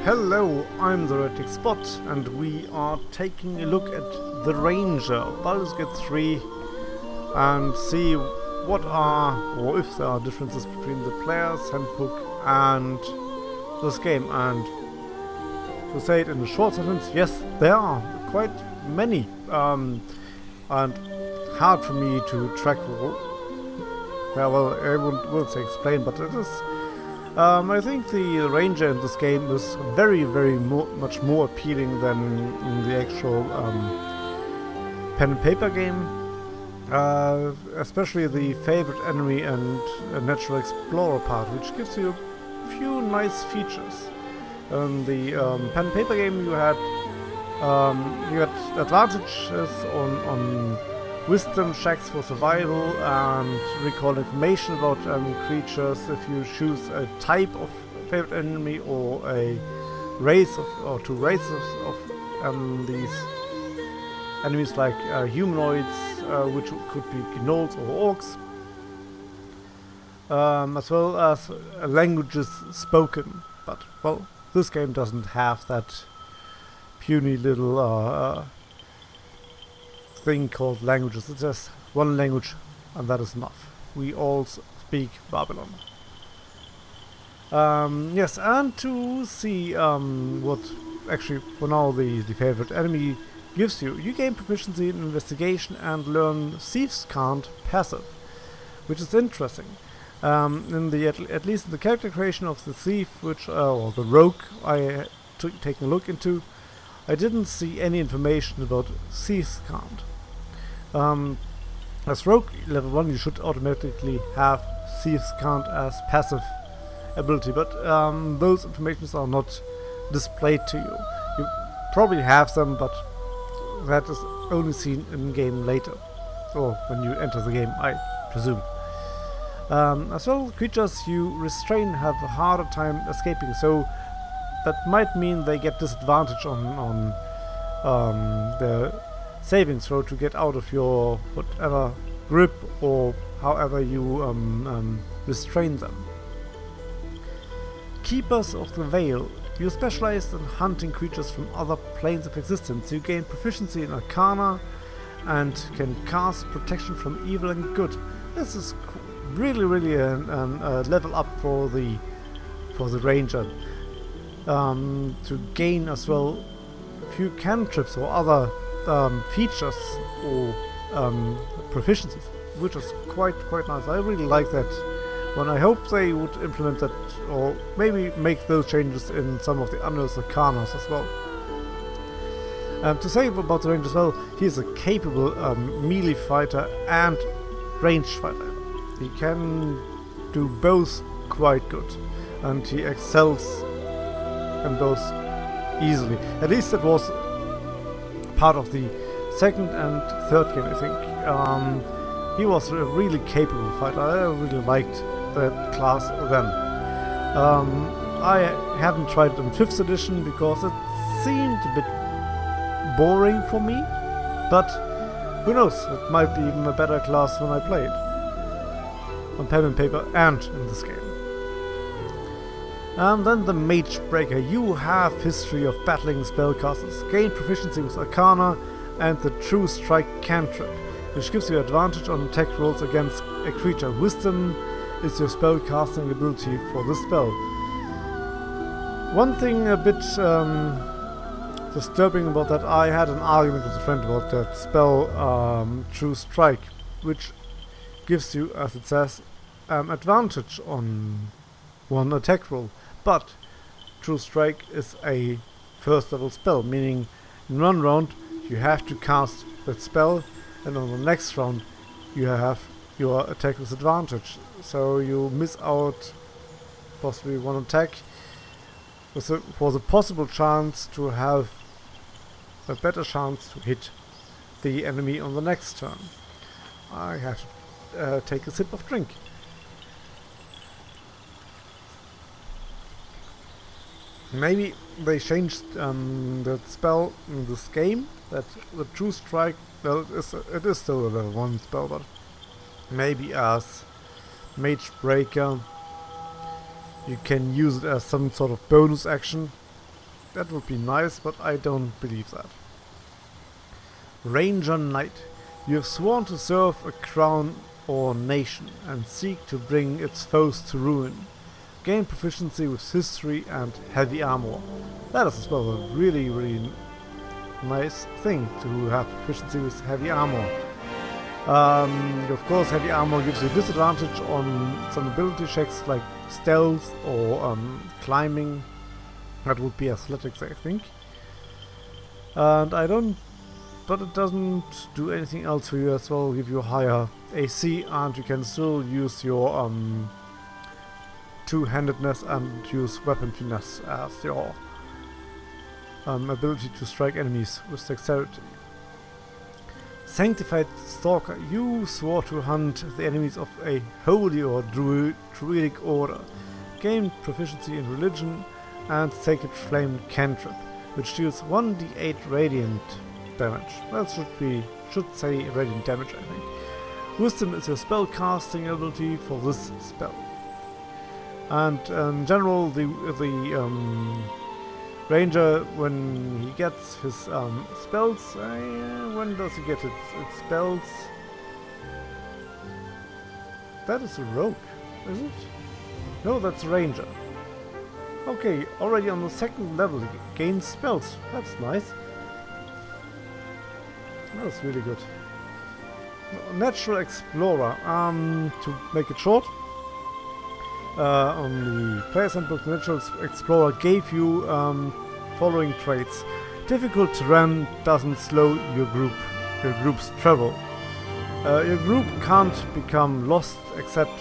Hello, I'm TheHereticSpot, and we are taking a look at the Ranger of Baldur's Gate 3 and see what are, or if there are differences between the player's handbook and this game. And to say it in a short sentence, yes, there are quite many, and hard for me to track. Well, I won't say explain, but it is. I think the Ranger in this game is very much more appealing than in the actual pen and paper game. Especially the favorite enemy and natural explorer part, which gives you a few nice features. In the pen and paper game, you had advantages on wisdom checks for survival and recall information about creatures if you choose a type of favorite enemy or a race or two races of these enemies, like humanoids, which could be gnolls or orcs, as well as languages spoken. But well, this game doesn't have that puny little thing called languages. It's just one language, and that is enough. We all speak Babylon. Yes, and to see what actually for now the favorite enemy gives you, you gain proficiency in investigation and learn Thieves' Cant passive, which is interesting. In the at least in the character creation of the thief, which or the rogue I taken a look into, I didn't see any information about Thieves' Cant. As rogue level 1, you should automatically have Thieves' Cant as passive ability, but those informations are not displayed to you. You probably have them, but that is only seen in game later, or when you enter the game, I presume. As well, creatures you restrain have a harder time escaping, so that might mean they get disadvantage on their saving throw to get out of your whatever grip or however you restrain them. Keepers of the Wyll. You specialize in hunting creatures from other planes of existence. You gain proficiency in Arcana and can cast protection from evil and good. This is really a level up for the Ranger. To gain as well a few cantrips or other features or proficiencies, which is quite nice. I really like that one. I hope they would implement that, or maybe make those changes in some of the Avernus Arcanas as well. To say about the Ranger as well, he is a capable melee fighter and ranged fighter. He can do both quite good, and he excels in both easily. At least it was part of the second and third game, I think. He was a really capable fighter. I really liked that class then. I haven't tried it in 5th edition because it seemed a bit boring for me, but who knows, it might be even a better class when I play it on pen and paper and in this game. And then the Mage Breaker. You have history of battling spellcasters. Gain proficiency with Arcana and the True Strike cantrip, which gives you advantage on attack rolls against a creature. Wisdom is your spellcasting ability for this spell. One thing a bit disturbing about that, I had an argument with a friend about that spell, True Strike, which gives you, as it says, advantage on one attack roll. But True Strike is a first level spell, meaning in one round you have to cast that spell, and on the next round you have your attack with advantage. So you miss out possibly one attack for the possible chance to have a better chance to hit the enemy on the next turn. I have to take a sip of drink. Maybe they changed that spell in this game, that the True Strike, well, it is still a level 1 spell, but maybe as Mage Breaker you can use it as some sort of bonus action That would be nice, but I don't believe that. Ranger Knight. You have sworn to serve a crown or nation and seek to bring its foes to ruin. Gain proficiency with history and heavy armor. That is as well a really, really nice thing to have proficiency with heavy armor. Of course, heavy armor gives you a disadvantage on some ability checks like stealth or climbing. That would be athletics, I think. And but it doesn't do anything else for you as well. Give you a higher AC, and you can still use your two-handedness and use weapon finesse as your ability to strike enemies with dexterity. Sanctified Stalker. You swore to hunt the enemies of a holy or druidic order. Gain proficiency in religion and Sacred Flame cantrip, which deals 1d8 radiant damage. That should say radiant damage, I think. Wisdom is your spell casting ability for this spell. And in general, the ranger, when he gets his spells, when does he get its spells? That is a rogue, is it? No, that's a ranger. Okay, already on the second level he gains spells. That's nice. That's really good. Natural Explorer. To make it short, on the Player's Handbook, the Natural Explorer gave you following traits. Difficult terrain doesn't slow your group's travel. Your group can't become lost except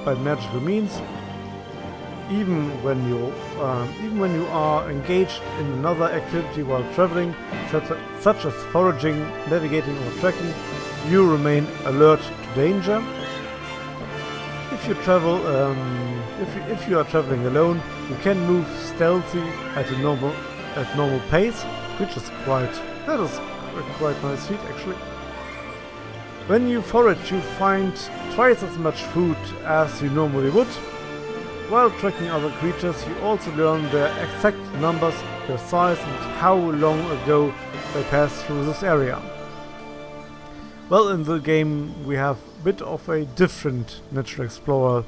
by magical means. Even when you are engaged in another activity while traveling, such as foraging, navigating or trekking, you remain alert to danger. If you are traveling alone, you can move stealthy at normal pace, which is quite nice feat actually. When you forage, you find twice as much food as you normally would. While tracking other creatures, you also learn their exact numbers, their size, and how long ago they passed through this area. Well, in the game we have a bit of a different Natural Explorer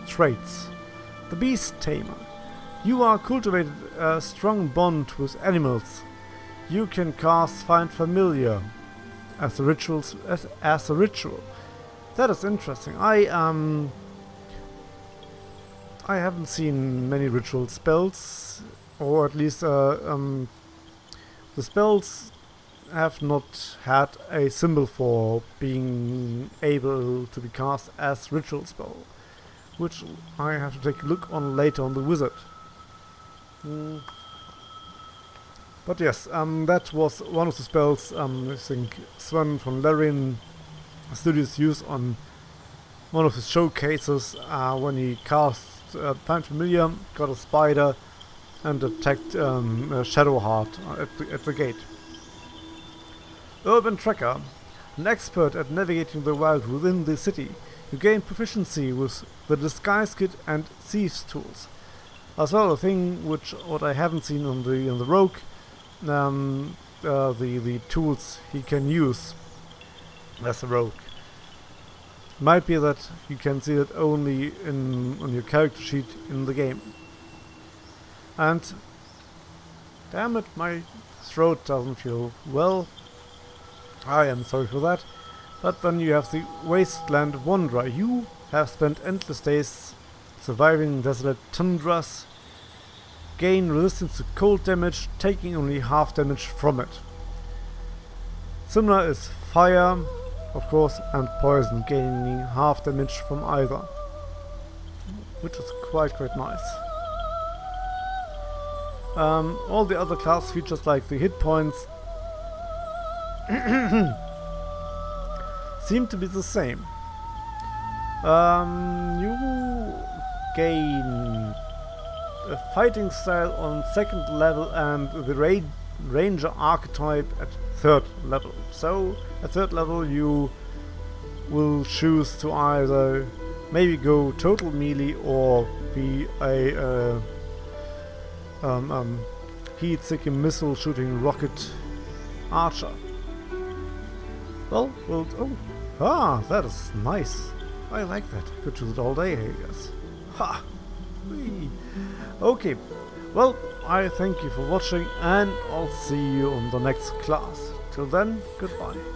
traits. The Beast Tamer. You are cultivated a strong bond with animals. You can cast Find Familiar as a ritual. That is interesting. I haven't seen many ritual spells, or at least the spells have not had a symbol for being able to be cast as ritual spell, which I have to take a look on later on the wizard. But yes, that was one of the spells I think Sven von Larian Studios used on one of his showcases when he cast Find Familiar, got a spider, and attacked Shadowheart at the gate. Urban Tracker. An expert at navigating the wild within the city. You gain proficiency with the Disguise Kit and Thieves tools. As well, a thing what I haven't seen on the Rogue, the tools he can use as a Rogue. Might be that you can see it only on your character sheet in the game. And damn it, my throat doesn't feel well. I am sorry for that. But then you have the Wasteland Wanderer. You have spent endless days surviving desolate tundras. Gain resistance to cold damage, taking only half damage from it. Similar is fire, of course, and poison, gaining half damage from either, which is quite nice. All the other class features like the hit points seem to be the same. You gain a fighting style on 2nd level and the ranger archetype at 3rd level. So at 3rd level you will choose to either maybe go total melee or be a heat-seeking missile shooting rocket archer. Well, that is nice. I like that. Could use it all day, I guess. Ha! Whee. Okay, well, I thank you for watching and I'll see you on the next class. Till then, goodbye.